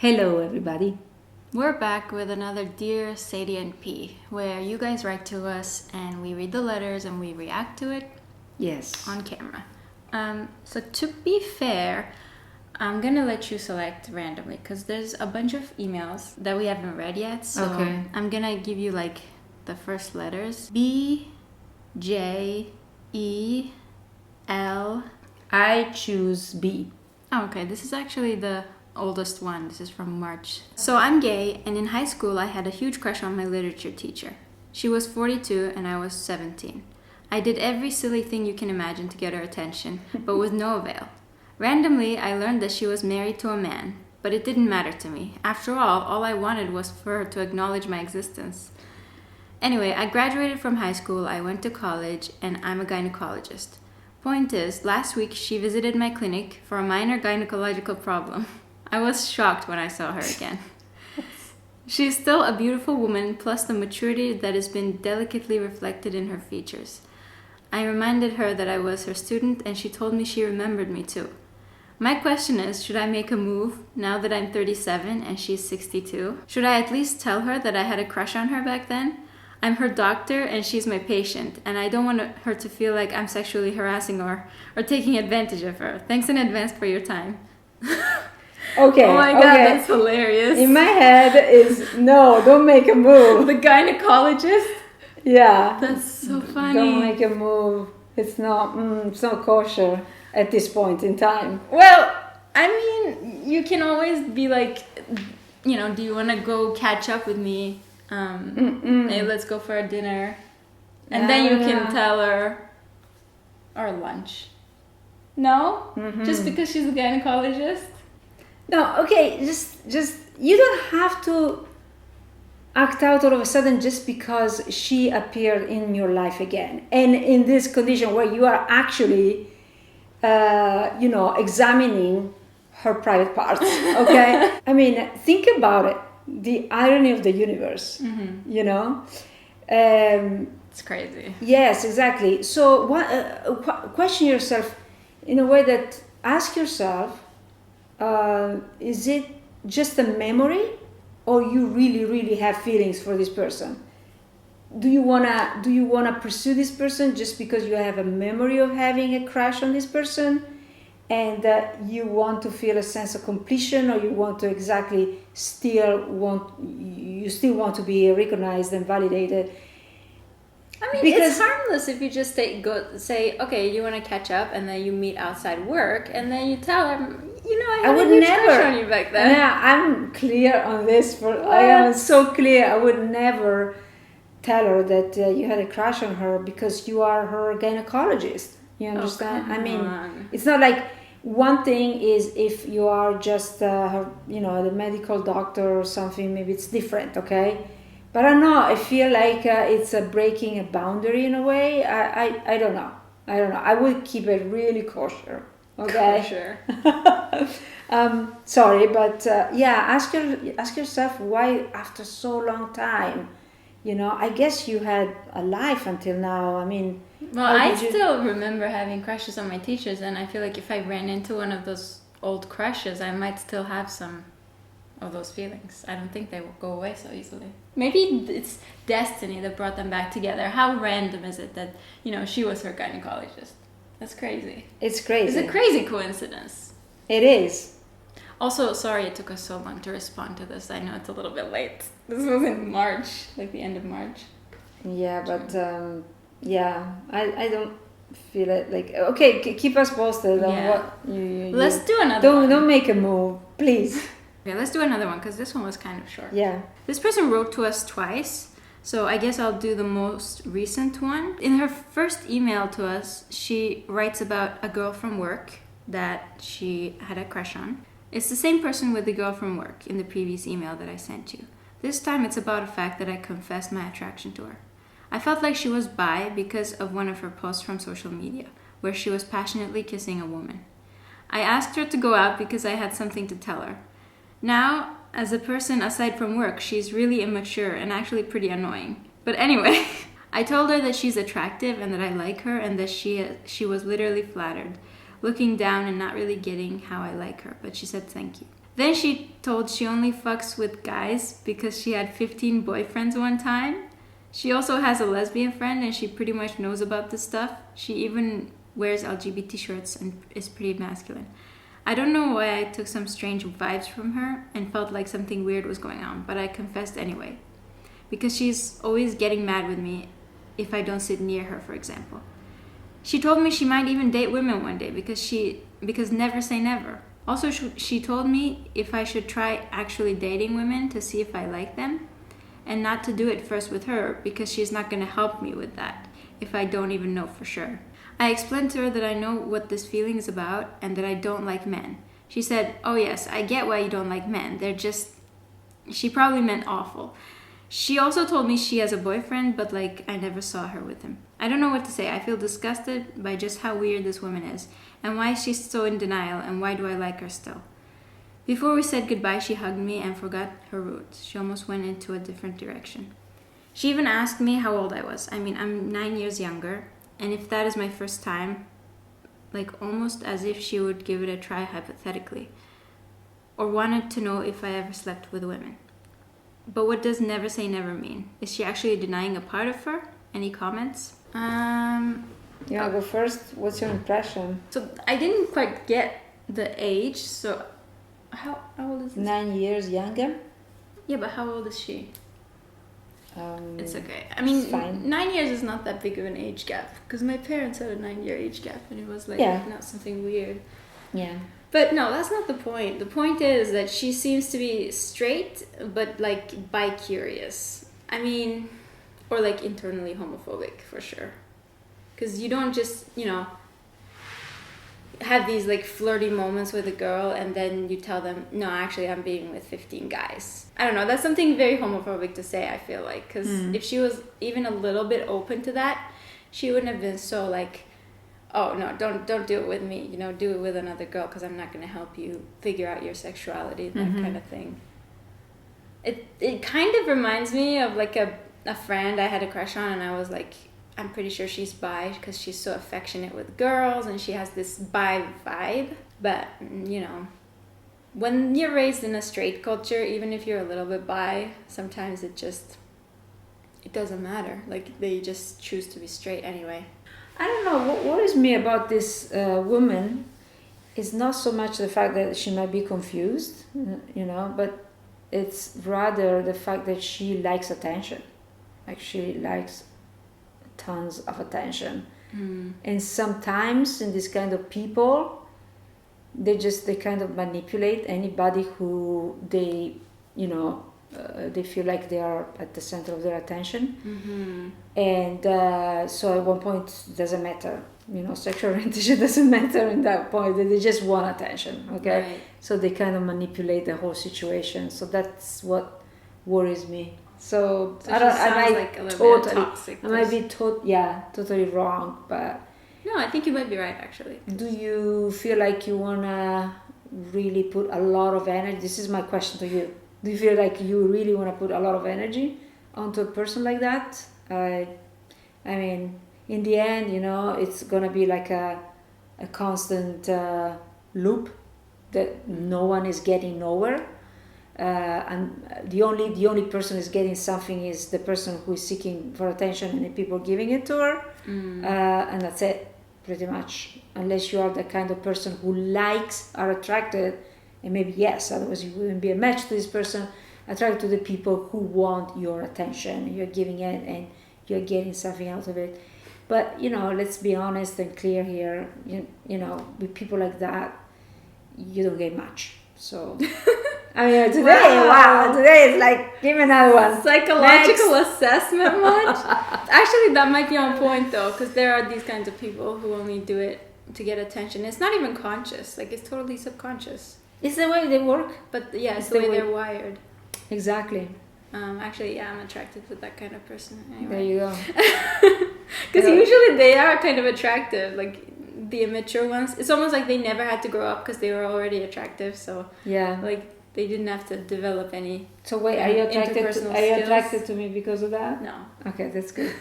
Hello, everybody. We're back with another Dear Sadie&P, where you guys write to us and we read the letters and we react to it Yes. on camera. So to be fair, I'm gonna let you select randomly because there's a bunch of emails that we haven't read yet. So Okay. I'm gonna give you like the first letters: B, J, E, L. I choose B. Oh, okay, this is actually the oldest one. This is from March. So I'm gay, and in high school I had a huge crush on my literature teacher. She was 42 and I was 17. I did every silly thing you can imagine to get her attention, but with no avail. Randomly, I learned that she was married to a man, but it didn't matter to me. After all I wanted was for her to acknowledge my existence. Anyway, I graduated from high school, I went to college, and I'm a gynecologist. Point is, last week she visited my clinic for a minor gynecological problem. I was shocked when I saw her again. She's still a beautiful woman, plus the maturity that has been delicately reflected in her features. I reminded her that I was her student, and she told me she remembered me too. My question is, should I make a move now that I'm 37 and she's 62? Should I at least tell her that I had a crush on her back then? I'm her doctor and she's my patient, and I don't want her to feel like I'm sexually harassing her or taking advantage of her. Thanks in advance for your time. Okay. Oh my god, okay. that's hilarious. In my head is no, don't make a move. The gynecologist? Yeah. That's so funny. Don't make a move. It's not kosher at this point in time. Well, I mean, you can always be like, you know, do you want to go catch up with me? Hey, let's go for a dinner. And then you can tell her, or lunch. No? Just because she's a gynecologist? No, okay, just you don't have to act out all of a sudden just because she appeared in your life again. And in this condition where you are actually examining her private parts, okay? I mean, think about it. The irony of the universe, you know? It's crazy. Yes, exactly. So question yourself in a way that ask yourself, is it just a memory, or you really have feelings for this person? Do you wanna pursue this person just because you have a memory of having a crush on this person, and you want to feel a sense of completion, or you want to still want to be recognized and validated? I mean, it's harmless if you just say, okay, you want to catch up, and then you meet outside work, and then you tell them, I had a huge crush on you back then. Yeah, I'm clear on this. I am so clear. I would never tell her that you had a crush on her because you are her gynecologist. You understand? Oh, I mean, it's not like one thing is if you are just her, the medical doctor or something. Maybe it's different, okay? But I don't know. I feel like it's breaking a boundary in a way. I don't know. I would keep it really kosher. Okay. Kosher. Sorry, but ask yourself why after so long time. I guess you had a life until now. I mean. Well, I still remember having crushes on my teachers, and I feel like if I ran into one of those old crushes, I might still have some of those feelings. I don't think they will go away so easily. Maybe it's destiny that brought them back together. How random is it that, she was her gynecologist? That's crazy. It's crazy. It's a crazy coincidence. It is. Also, sorry it took us so long to respond to this. I know it's a little bit late. This was in March, like the end of March. Yeah, but I don't feel it like... Okay, keep us posted on what you Let's do another one. Don't make a move, please. Okay, let's do another one because this one was kind of short. Yeah. This person wrote to us twice, so I guess I'll do the most recent one. In her first email to us, she writes about a girl from work that she had a crush on. It's the same person with the girl from work in the previous email that I sent you. This time it's about a fact that I confessed my attraction to her. I felt like she was bi because of one of her posts from social media, where she was passionately kissing a woman. I asked her to go out because I had something to tell her. Now, as a person aside from work, she's really immature and actually pretty annoying. But anyway, I told her that she's attractive and that I like her, and that she was literally flattered, looking down and not really getting how I like her, but she said thank you. Then she told she only fucks with guys because she had 15 boyfriends one time. She also has a lesbian friend and she pretty much knows about this stuff. She even wears LGBT shirts and is pretty masculine. I don't know why I took some strange vibes from her and felt like something weird was going on, but I confessed anyway. Because she's always getting mad with me if I don't sit near her, for example. She told me she might even date women one day because never say never. Also, she told me if I should try actually dating women to see if I like them and not to do it first with her because she's not going to help me with that if I don't even know for sure. I explained to her that I know what this feeling is about and that I don't like men. She said, "Oh yes, I get why you don't like men. They're just..." She probably meant awful. She also told me she has a boyfriend, but like I never saw her with him. I don't know what to say. I feel disgusted by just how weird this woman is and why she's so in denial and why do I like her still. Before we said goodbye, she hugged me and forgot her roots. She almost went into a different direction. She even asked me how old I was. I mean, I'm 9 years younger, and if that is my first time, like almost as if she would give it a try hypothetically, or wanted to know if I ever slept with women. But what does never say never mean? Is she actually denying a part of her? Any comments? Yeah, go first. What's your impression? So I didn't quite get the age, so how old is this? 9 years younger. Yeah, but how old is she? It's okay. I it's mean, fine. 9 years is not that big of an age gap because my parents had a 9-year age gap and it was like not something weird. Yeah. But no, that's not the point. The point is that she seems to be straight, but like bi-curious. I mean, or like internally homophobic for sure. Because you don't just, have these like flirty moments with a girl and then you tell them, no, actually I'm being with 15 guys. I don't know. That's something very homophobic to say, I feel like. Because if she was even a little bit open to that, she wouldn't have been so like, oh no, don't do it with me, do it with another girl because I'm not going to help you figure out your sexuality, that kind of thing. It kind of reminds me of like a friend I had a crush on and I was like, I'm pretty sure she's bi because she's so affectionate with girls and she has this bi vibe. But, when you're raised in a straight culture, even if you're a little bit bi, sometimes it doesn't matter. Like they just choose to be straight anyway. I don't know, what worries me about this woman is not so much the fact that she might be confused, but it's rather the fact that she likes attention. Like she likes tons of attention. And sometimes in this kind of people, they kind of manipulate anybody who they feel like they are at the center of their attention. And so at one point it doesn't matter, sexual orientation doesn't matter in that point. They just want attention, okay? Right. So they kind of manipulate the whole situation. So that's what worries me. So I might like a little bit toxic. I might be totally wrong, but no, I think you might be right actually. Do you feel like you wanna really put a lot of energy? This is my question to you. Do you feel like you really want to put a lot of energy onto a person like that? I mean, in the end, it's gonna be like a constant loop that no one is getting nowhere. And the only person who's getting something is the person who is seeking for attention and the people giving it to her, and that's it, pretty much. Unless you are the kind of person who are attracted, and maybe yes, otherwise you wouldn't be a match to this person, attracted to the people who want your attention. You're giving it and you're getting something out of it. But let's be honest and clear here. With people like that, you don't get much. So. I mean, today it's like, give me another one. Psychological assessment much? Actually, that might be on point though, because there are these kinds of people who only do it to get attention. It's not even conscious, like it's totally subconscious. It's the way they work. But yeah, it's the way they're wired. Exactly. Actually, yeah, I'm attracted to that kind of person. Anyway. There you go. Because usually they are kind of attractive, like the immature ones. It's almost like they never had to grow up because they were already attractive. So yeah, like they didn't have to develop any. So wait, are you attracted to me because of that? No. Okay, that's good.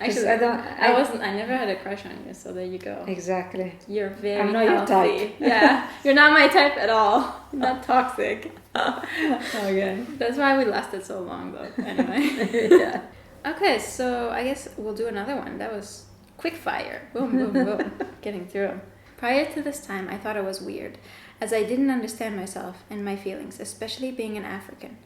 Actually, I never had a crush on you, so there you go. Exactly. You're very I'm not healthy. your type. Yeah, you're not my type at all. You're not toxic. Okay. That's why we lasted so long, though. Anyway. Yeah. Okay, so I guess we'll do another one. That was quick fire. Boom, boom, boom. Getting through them. Prior to this time, I thought I was weird, as I didn't understand myself and my feelings, especially being an African.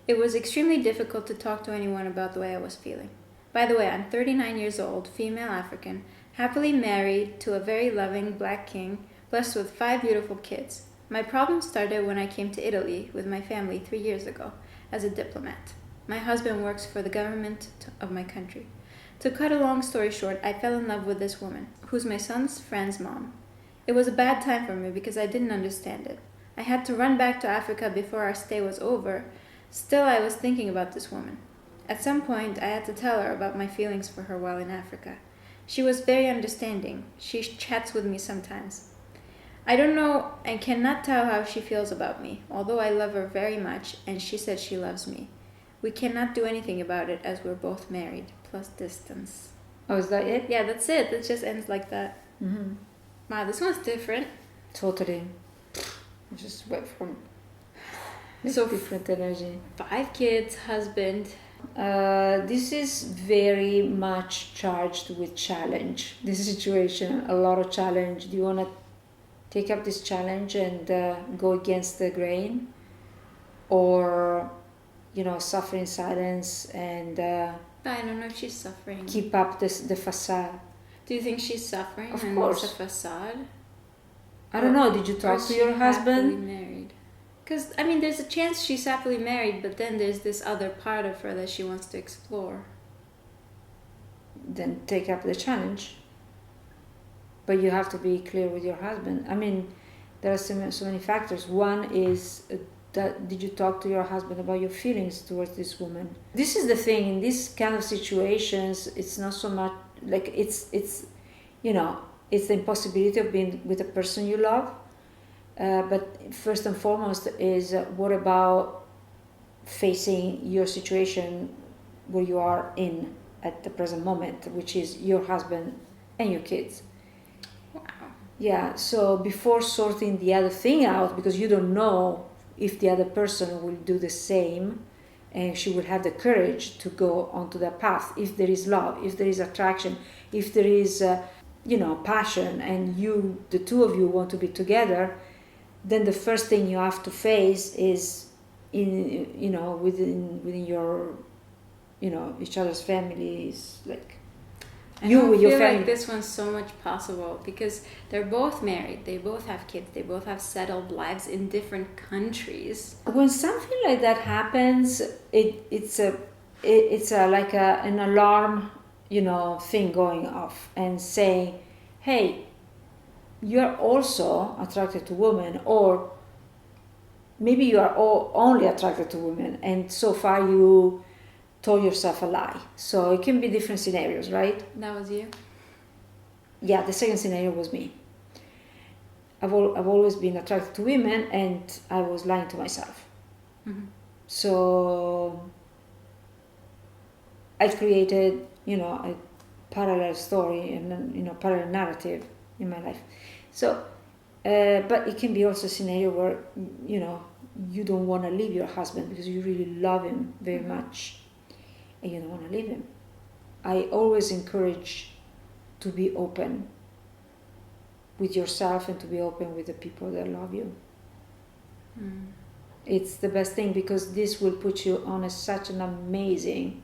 It was extremely difficult to talk to anyone about the way I was feeling. By the way, I'm 39 years old, female African, happily married to a very loving black king, blessed with 5 beautiful kids. My problem started when I came to Italy with my family 3 years ago as a diplomat. My husband works for the government of my country. To cut a long story short, I fell in love with this woman, who's my son's friend's mom. It was a bad time for me because I didn't understand it. I had to run back to Africa before our stay was over. Still, I was thinking about this woman. At some point, I had to tell her about my feelings for her while in Africa. She was very understanding. She chats with me sometimes. I don't know and cannot tell how she feels about me, although I love her very much and she said she loves me. We cannot do anything about it as we're both married, plus distance. Oh, is that it? Yeah, that's it. It just ends like that. Mm-hmm. Wow, this one's different. Totally. Just went from So different energy. 5 kids, husband. This is very much charged with challenge. This situation, a lot of challenge. Do you want to take up this challenge and go against the grain, or suffer in silence and I don't know if she's suffering. keep up the facade? Do you think she's suffering? Of and course. It's a facade. I don't know. Did you talk to your husband? Happily married. Because there's a chance she's happily married, but then there's this other part of her that she wants to explore. Then take up the challenge. But you have to be clear with your husband. There are so many factors. One is did you talk to your husband about your feelings towards this woman? This is the thing. In these kind of situations, it's not so much like it's the impossibility of being with a person you love. But first and foremost is what about facing your situation where you are in at the present moment, which is your husband and your kids. Wow. Yeah, so before sorting the other thing out, because you don't know if the other person will do the same and she will have the courage to go onto that path, if there is love, if there is attraction, if there is passion, and the two of you want to be together, then the first thing you have to face is within your each other's families, like you with your family. I feel like this one's so much possible because they're both married, they both have kids, they both have settled lives in different countries. When something like that happens, it's like an alarm thing going off and saying, hey, you're also attracted to women, or maybe you are only attracted to women and so far you told yourself a lie. So it can be different scenarios, right? That was you? Yeah, the second scenario was me. I've always been attracted to women and I was lying to myself. Mm-hmm. So I created a parallel story and parallel narrative in my life. So but it can be also a scenario where you don't want to leave your husband because you really love him very much and you don't want to leave him. I always encourage to be open with yourself and to be open with the people that love you. It's the best thing because this will put you on such an amazing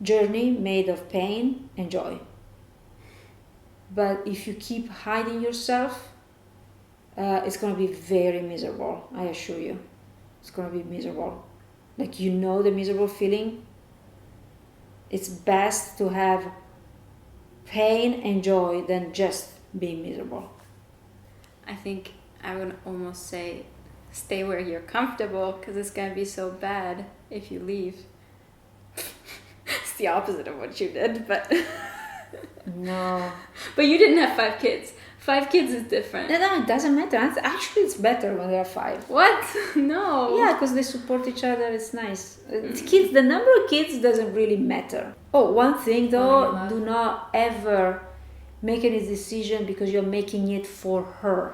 journey made of pain and joy. But if you keep hiding yourself, it's going to be very miserable, I assure you. It's going to be miserable. Like the miserable feeling. It's best to have pain and joy than just being miserable. I think I would almost say stay where you're comfortable because it's going to be so bad if you leave. It's the opposite of what you did, but... No. But you didn't have 5 kids. 5 kids is different. No, it doesn't matter. Actually, it's better when there are 5. What? No. Yeah, because they support each other. It's nice. Kids, the number of kids doesn't really matter. Oh, one thing though, do not ever make any decision because you're making it for her.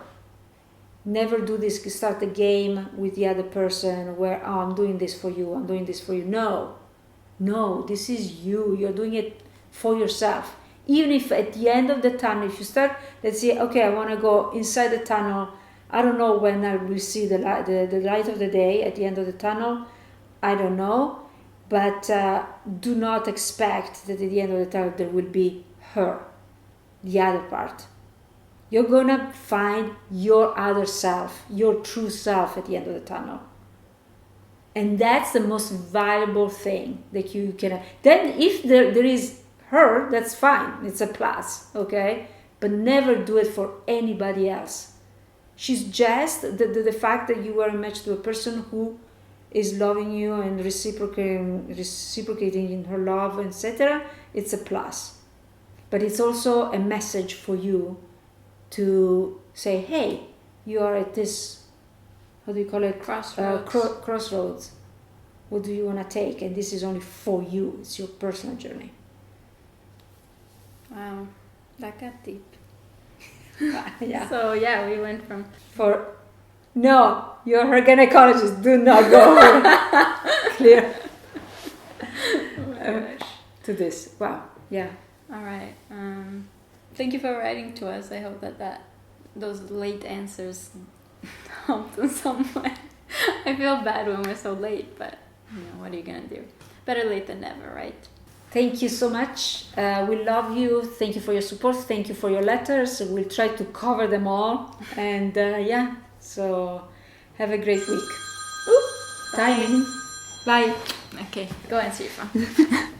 Never do this. Start a game with the other person where, oh, I'm doing this for you. I'm doing this for you. No, this is you. You're doing it for yourself. Even if at the end of the tunnel, if you start, let's say, okay, I want to go inside the tunnel. I don't know when I will see the light of the day at the end of the tunnel. I don't know. But do not expect that at the end of the tunnel there will be her, the other part. You're going to find your other self, your true self at the end of the tunnel. And that's the most valuable thing that you can... Then if there is her, that's fine. It's a plus, okay? But never do it for anybody else. She's just the fact that you were a match to a person who is loving you and reciprocating in her love, etc. It's a plus. But it's also a message for you to say, hey, you are at this, how do you call it? Crossroads. Crossroads. What do you want to take? And this is only for you. It's your personal journey. Wow, that got deep. Yeah. So yeah, we went from... No, you're her gynecologist. Do not go clear Oh my gosh. to this. Wow. Yeah. All right. Thank you for writing to us. I hope that those late answers helped in some way. I feel bad when we're so late, but what are you gonna do? Better late than never, right? Thank you so much. We love you. Thank you for your support. Thank you for your letters. We'll try to cover them all. And so have a great week. Timing. Bye. Okay, go answer your phone.